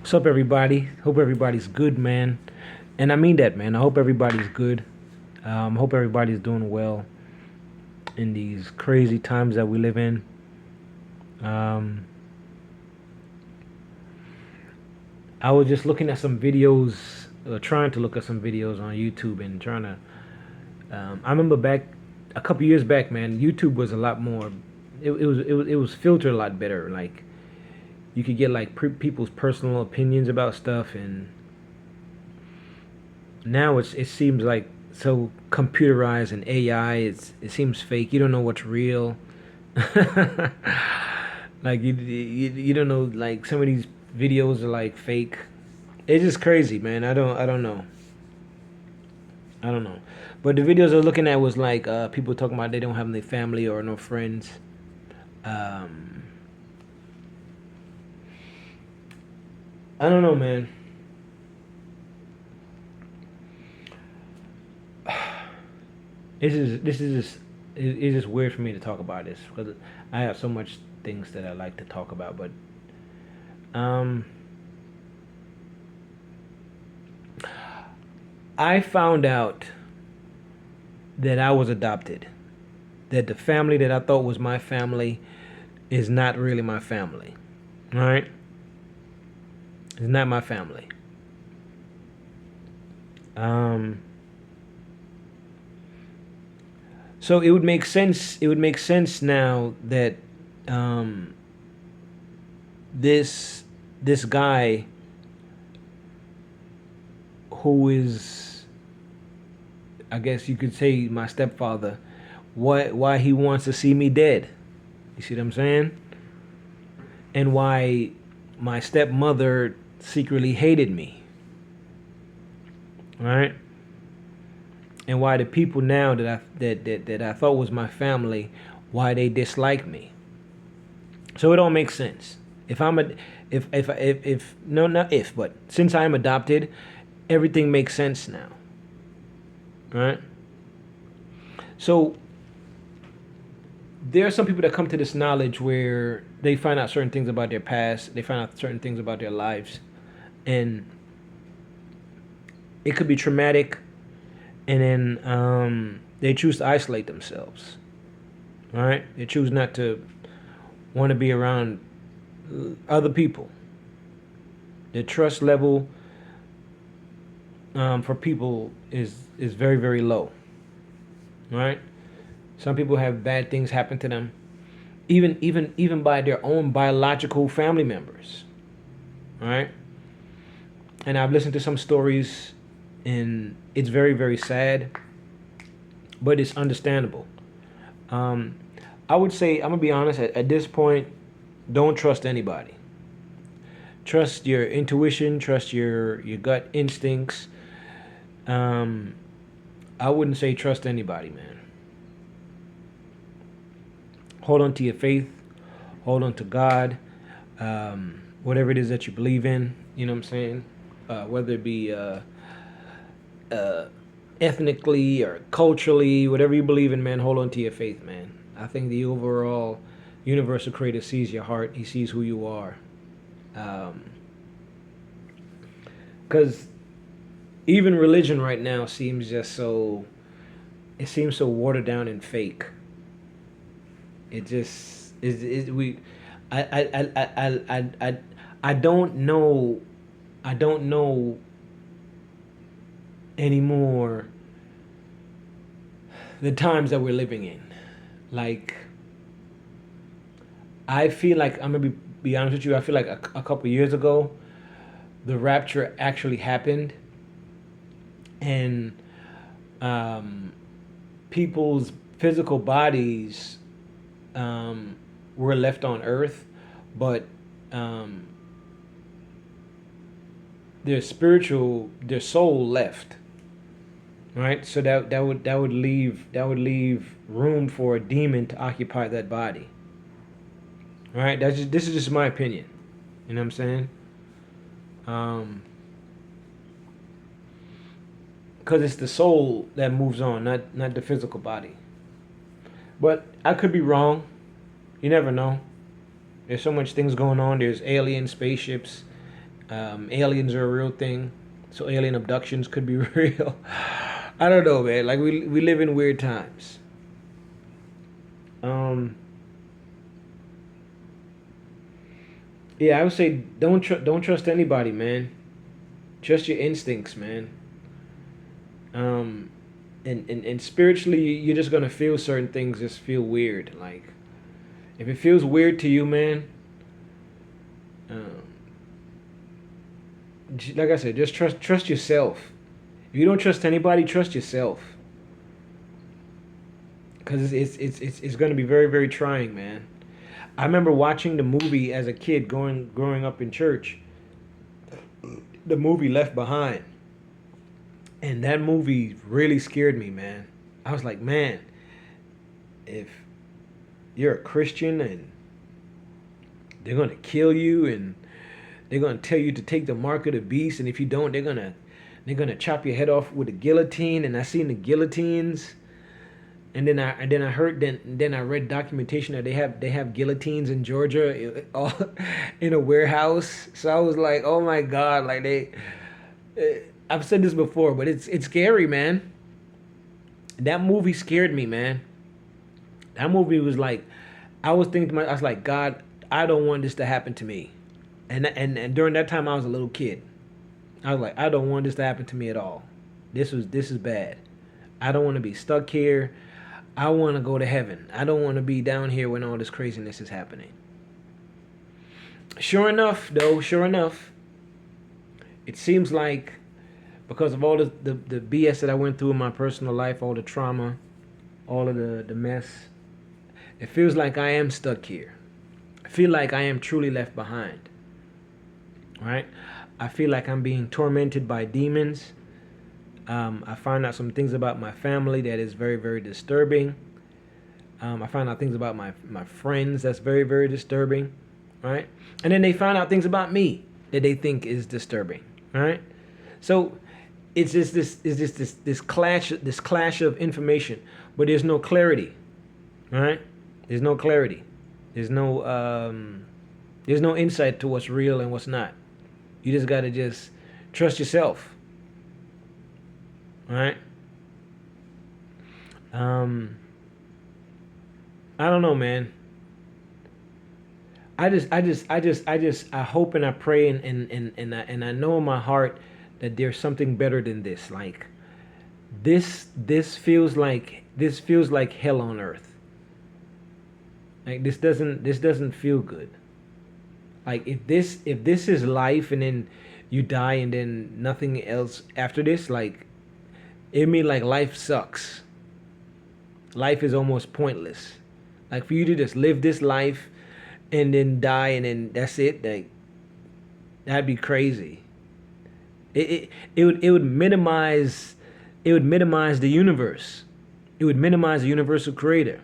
What's up, everybody? Hope everybody's good, man. And I mean that, man. I hope everybody's good. Hope everybody's doing well in these crazy times that we live in. Um, I was just looking at some videos, trying to look at some videos on YouTube and trying to. I remember back a couple years back, man. YouTube was a lot more. It was filtered a lot better. Like you could get like people's personal opinions about stuff, and now it seems like so computerized and AI. It seems fake. You don't know what's real. Like you don't know. Like some of these videos are like fake. It's just crazy, man. I don't know. I don't know. But the videos I was looking at was like people talking about they don't have any family or no friends. Um, I don't know, man. This is just it's just weird for me to talk about this because I have so much things that I like to talk about. But um, I found out that I was adopted. That the family that I thought was my family is not really my family. All right, it's not my family. Um, so it would make sense. It would make sense now that um, this this guy who is, I guess you could say, my stepfather, why he wants to see me dead. You see what I'm saying? And why my stepmother secretly hated me. All right? And why the people now that I thought was my family, why they dislike me. So it all makes sense. If I'm a if no, not if, but since I'm adopted, everything makes sense now. All right? So there are some people that come to this knowledge where they find out certain things about their past, they find out certain things about their lives, and it could be traumatic, and then they choose to isolate themselves. All right, they choose not to want to be around other people. The trust level for people is very very low. All right, some people have bad things happen to them, even by their own biological family members. All right, and I've listened to some stories, and it's very very sad, but it's understandable. Um, I would say I'm gonna be honest. At this point, don't trust anybody. Trust your intuition. Trust your gut instincts. Um, I wouldn't say trust anybody, man. Hold on to your faith. Hold on to God. Whatever it is that you believe in. You know what I'm saying? Whether it be uh, ethnically or culturally, whatever you believe in, man, hold on to your faith, man. I think the overall universal creator sees your heart. He sees who you are. Because even religion right now seems just so, it seems so watered down and fake. It just is we I I don't know, I don't know anymore the times that we're living in. Like I feel like I'm gonna be honest with you. I feel like a couple years ago, the rapture actually happened, and um, people's physical bodies um, were left on Earth, but um, their soul left. Right, so that would leave room for a demon to occupy that body. Right, this is just my opinion. You know what I'm saying? Um, because it's the soul that moves on, not the physical body. But I could be wrong. You never know. There's so much things going on. There's alien spaceships. Aliens are a real thing, so alien abductions could be real. I don't know, man. Like we live in weird times. Um, yeah, I would say don't trust anybody, man. Trust your instincts, man. Um, and spiritually, you're just gonna feel certain things just feel weird. Like if it feels weird to you, man, um, like I said, just trust yourself. If you don't trust anybody, trust yourself. Because it's going to be very very trying, man. I remember watching the movie as a kid, growing up in church. The movie Left Behind, and that movie really scared me, man. I was like, man, if you're a Christian and they're gonna kill you and they're gonna tell you to take the mark of the beast, and if you don't, they're gonna chop your head off with a guillotine. And I seen the guillotines, and then I heard then I read documentation that they have guillotines in Georgia, all in a warehouse. So I was like, oh my god, like I've said this before, but it's scary, man. That movie scared me, man. That movie was like, I was thinking to myself, I was like, God, I don't want this to happen to me. And during that time, I was a little kid. I was like, I don't want this to happen to me at all. This is bad. I don't want to be stuck here. I want to go to heaven. I don't want to be down here when all this craziness is happening. Sure enough, though, it seems like because of all the BS that I went through in my personal life, all the trauma, all of the mess, it feels like I am stuck here. I feel like I am truly left behind. Right? I feel like I'm being tormented by demons. I find out some things about my family that is very, very disturbing. I find out things about my friends that's very, very disturbing. Right? And then they find out things about me that they think is disturbing. Right? So it's just this clash of information, but there's no clarity. Right? There's no clarity. There's no insight to what's real and what's not. You just gotta just trust yourself. All right. I don't know, man. I hope and I pray and I know in my heart that there's something better than this. Like this feels like hell on earth. Like this doesn't feel good. Like if this is life and then you die and then nothing else after this, like it mean like life sucks. Life is almost pointless. Like for you to just live this life and then die and then that's it, like that'd be crazy. It would minimize the universe. It would minimize the universal creator.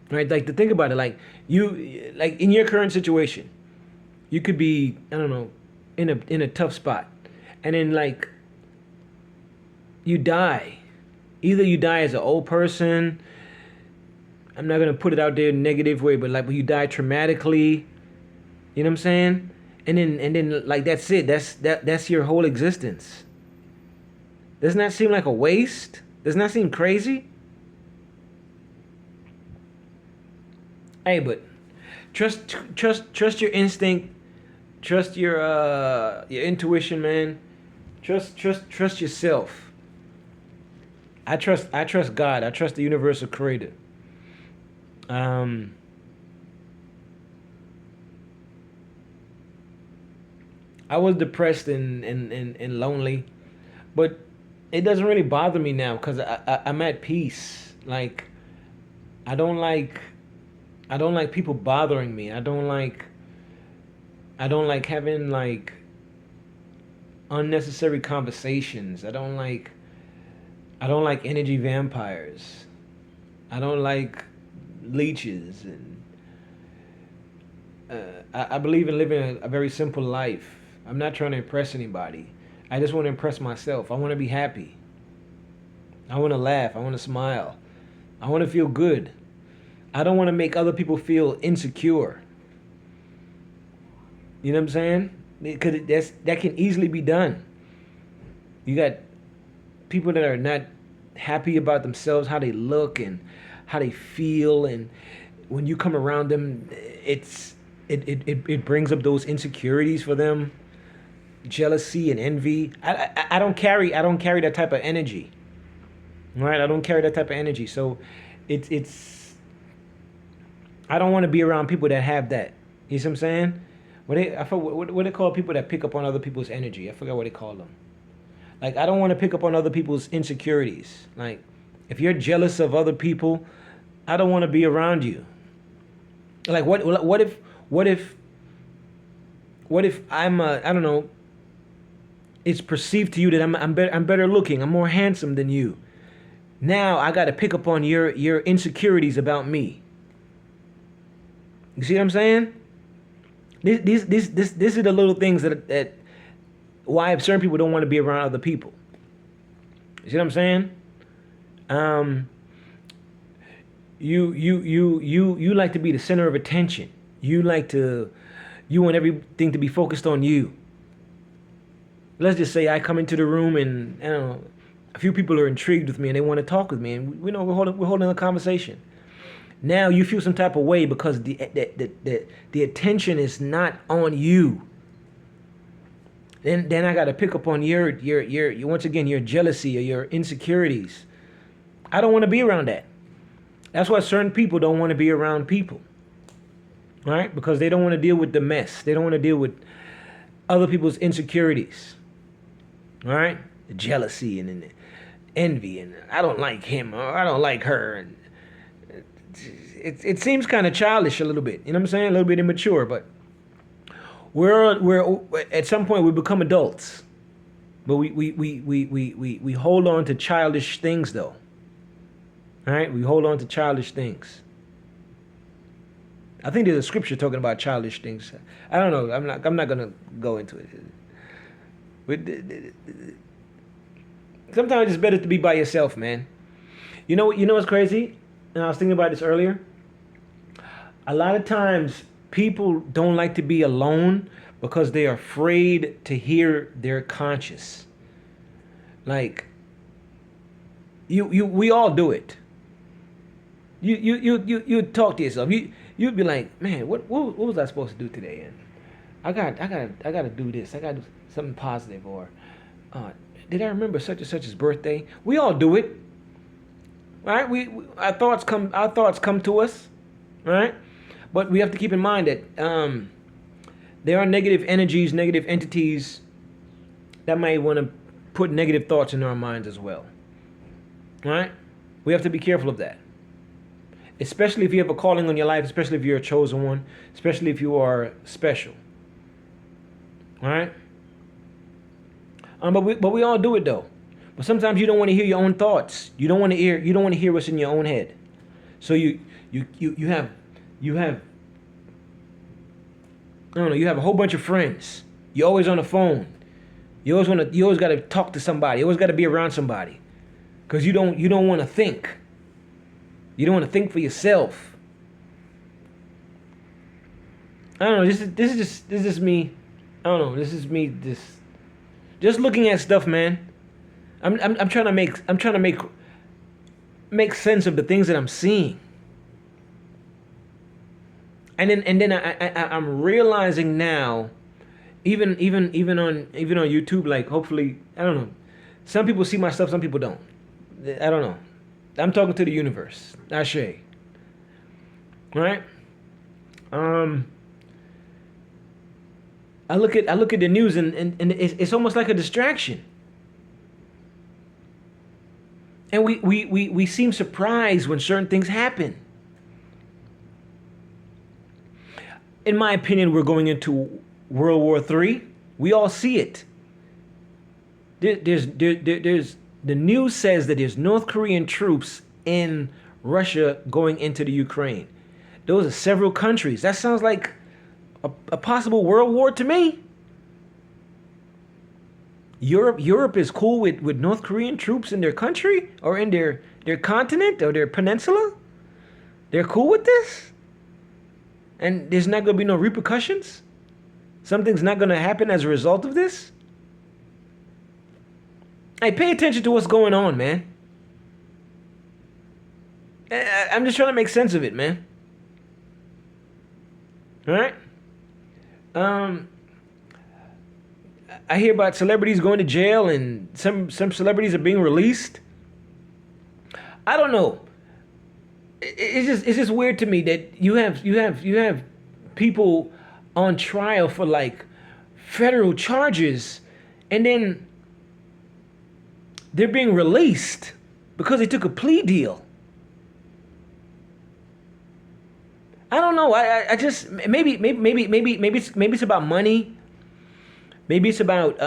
Right? Like to think about it, like in your current situation, you could be, I don't know, in a tough spot. And then like you die. Either you die as an old person, I'm not gonna put it out there in a negative way, but like when you die traumatically, you know what I'm saying? And then like that's it. That's your whole existence. Doesn't that seem like a waste? Doesn't that seem crazy? Hey, but trust your instinct, trust your intuition, man. Trust yourself. I trust God. I trust the universal creator. Um, I was depressed and lonely, but it doesn't really bother me now because I'm at peace. Like I don't like I don't like people bothering me. I don't like having like unnecessary conversations. I don't like energy vampires. I don't like leeches and I believe in living a very simple life. I'm not trying to impress anybody. I just want to impress myself. I want to be happy. I want to laugh. I want to smile. I want to feel good. I don't want to make other people feel insecure. You know what I'm saying? because that can easily be done. You got people that are not happy about themselves, how they look and how they feel, and when you come around them, it brings up those insecurities for them, jealousy and envy. I don't carry that type of energy. Right? I don't carry that type of energy. So it's I don't want to be around people that have that. You see what I'm saying? What they call people that pick up on other people's energy. I forgot what they call them. Like, I don't want to pick up on other people's insecurities. Like, if you're jealous of other people, I don't want to be around you. Like, what if I'm I don't know, it's perceived to you that I'm better looking, I'm more handsome than you. Now I got to pick up on your insecurities about me. You see what I'm saying? These are the little things that why certain people don't want to be around other people. You see what I'm saying? You like to be the center of attention. You want everything to be focused on you. Let's just say I come into the room and I don't know, a few people are intrigued with me and they want to talk with me, and we're holding a conversation. Now you feel some type of way because the attention is not on you. Then I got to pick up on your once again your jealousy or your insecurities. I don't want to be around that. That's why certain people don't want to be around people. Right? Because they don't want to deal with the mess. They don't want to deal with other people's insecurities. All right? The jealousy and the envy and I don't like him or I don't like her, and it seems kind of childish a little bit. You know what I'm saying? A little bit immature, but we're at some point we become adults, but we hold on to childish things though. All right, we hold on to childish things. I think there's a scripture talking about childish things. I don't know. I'm not gonna go into it. But sometimes it's better to be by yourself, man. You know what's crazy? And I was thinking about this earlier. A lot of times people don't like to be alone because they're afraid to hear their conscience. Like we all do it. You talk to yourself. You'd be like, man, what was I supposed to do today? And I gotta do this. I gotta do something positive. Or did I remember such and such's birthday? We all do it, right? Our thoughts come to us, right? But we have to keep in mind that there are negative energies, negative entities that might want to put negative thoughts in our minds as well, right? We have to be careful of that. Especially if you have a calling on your life, especially if you're a chosen one, especially if you are special. All right? But we all do it though. But sometimes you don't want to hear your own thoughts. You don't want to hear what's in your own head. So you have I don't know, you have a whole bunch of friends. You're always on the phone. You always got to talk to somebody. You always got to be around somebody. Cuz you don't want to think. You don't want to think for yourself. I don't know. This is just me. I don't know. This is me just looking at stuff, man. I'm trying to make sense of the things that I'm seeing. And then I'm realizing now, even on YouTube, like hopefully I don't know. Some people see my stuff, some people don't. I don't know. I'm talking to the universe. Ashe. Right? I look at the news and it's almost like a distraction. And we seem surprised when certain things happen. In my opinion, we're going into World War III. We all see it. There's the news says that there's North Korean troops in Russia going into the Ukraine. Those are several countries. That sounds like a possible world war to me. Europe is cool with North Korean troops in their country or in their continent or their peninsula. They're cool with this? And there's not going to be no repercussions? Something's not going to happen as a result of this? Hey, pay attention to what's going on, man. I'm just trying to make sense of it, man. All right? I hear about celebrities going to jail and some celebrities are being released. I don't know. It's just weird to me that you have people on trial for like federal charges and then they're being released because they took a plea deal. I don't know. I just maybe it's about money. Maybe it's about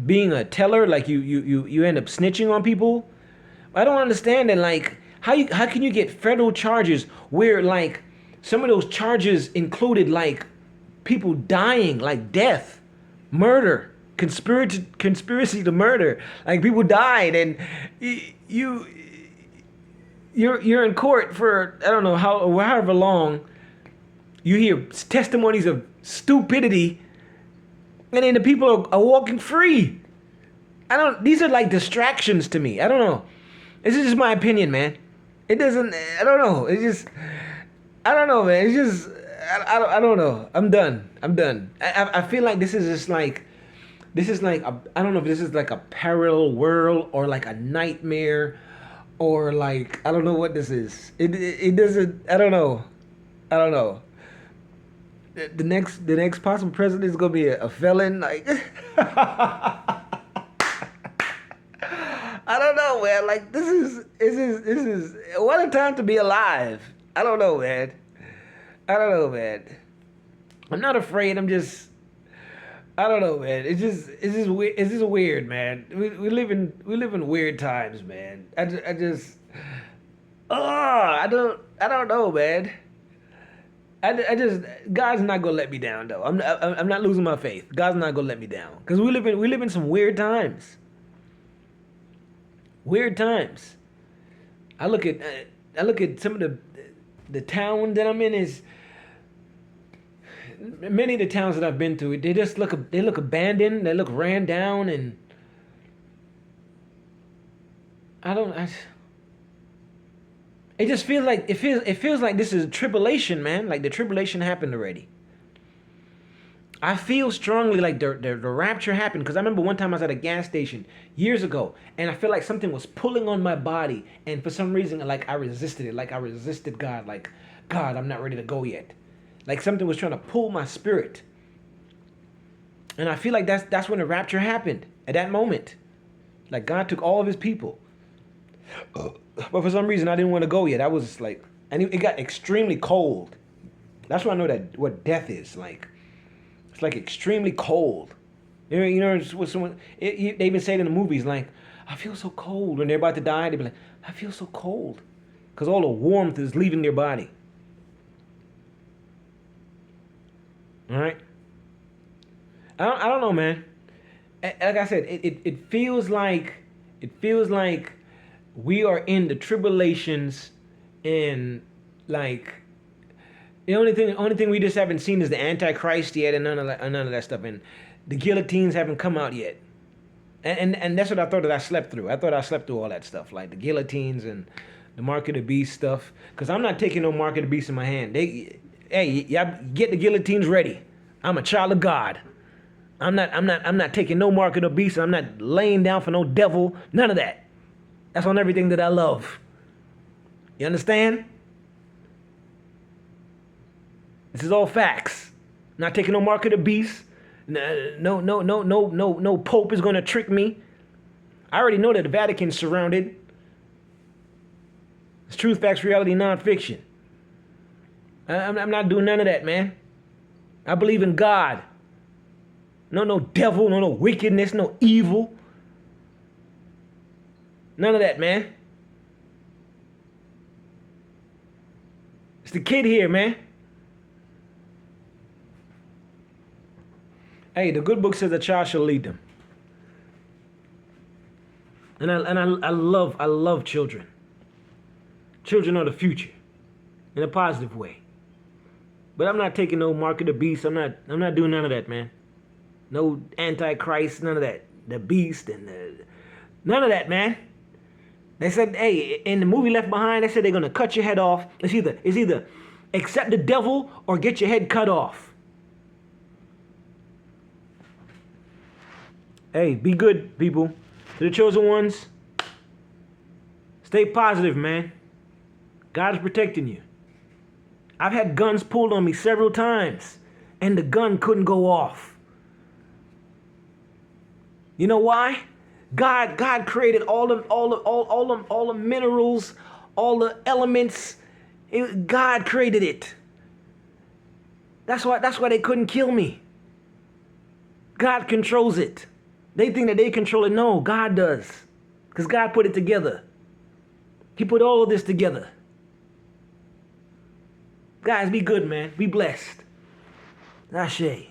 being a teller, like you end up snitching on people. I don't understand that. Like, how can you get federal charges where like some of those charges included like people dying, like death, murder, conspiracy to murder, like people died, and you're in court for I don't know however long. You hear testimonies of stupidity, and then the people are walking free. These are like distractions to me. I don't know. This is just my opinion, man. It doesn't. I don't know. It's just. I don't know, man. It's just. I don't know. I'm done. I feel like this is just like. This is like I don't know if this is like a parallel world or like a nightmare, or like I don't know what this is. It doesn't. I don't know. The next possible president is gonna be a felon. Like I don't know, man. Like this is what a time to be alive. I don't know, man. I'm not afraid. I'm just. I don't know, man. It's just weird. It's just weird, man. We live in weird times, man. I don't know, man. God's not gonna let me down though. I'm not losing my faith. God's not gonna let me down because we live in some weird times. Weird times. I look at some of the town that I'm in is many of the towns that I've been to. They just look abandoned. They look ran down, and it just feels like it feels like this is a tribulation, man. Like the tribulation happened already. I feel strongly like the rapture happened because I remember one time I was at a gas station years ago, and I feel like something was pulling on my body, and for some reason, like I resisted it, like I resisted God, like God, I'm not ready to go yet, like something was trying to pull my spirit, and I feel like that's when the rapture happened at that moment, like God took all of His people. But for some reason, I didn't want to go yet. I was like, and it got extremely cold. That's why I know that what death is like. It's like extremely cold. You know, it's what someone they even say it in the movies, like, I feel so cold when they're about to die. They be like, I feel so cold, because all the warmth is leaving their body. All right. I don't know, man. Like I said, it feels like we are in the tribulations, and like the only thing we just haven't seen is the Antichrist yet, and none of that stuff, and the guillotines haven't come out yet, and that's what I thought that I slept through. I thought I slept through all that stuff, like the guillotines and the mark of the beast stuff, because I'm not taking no mark of the beast in my hand. Hey, y'all get the guillotines ready. I'm a child of God. I'm not taking no mark of the beast. I'm not laying down for no devil. None of that. That's on everything that I love. You understand? This is all facts. Not taking no mark of the beast. No pope is going to trick me. I already know that the Vatican's surrounded. It's truth, facts, reality, nonfiction. I'm not doing none of that, man. I believe in God. No devil, no wickedness, no evil. None of that, man. It's the kid here, man. Hey, the good book says a child shall lead them. And I love children. Children are the future in a positive way. But I'm not taking no mark of the beast. I'm not doing none of that, man. No antichrist, none of that. The beast and none of that, man. They said, hey, in the movie Left Behind, they said they're gonna cut your head off. It's either accept the devil or get your head cut off. Hey, be good, people. To the chosen ones, stay positive, man. God is protecting you. I've had guns pulled on me several times, and the gun couldn't go off. You know why? God created all the minerals, all the elements. God created it. That's why they couldn't kill me. God controls it. They think that they control it. No, God does. Because God put it together. He put all of this together. Guys, be good, man. Be blessed. Ashe.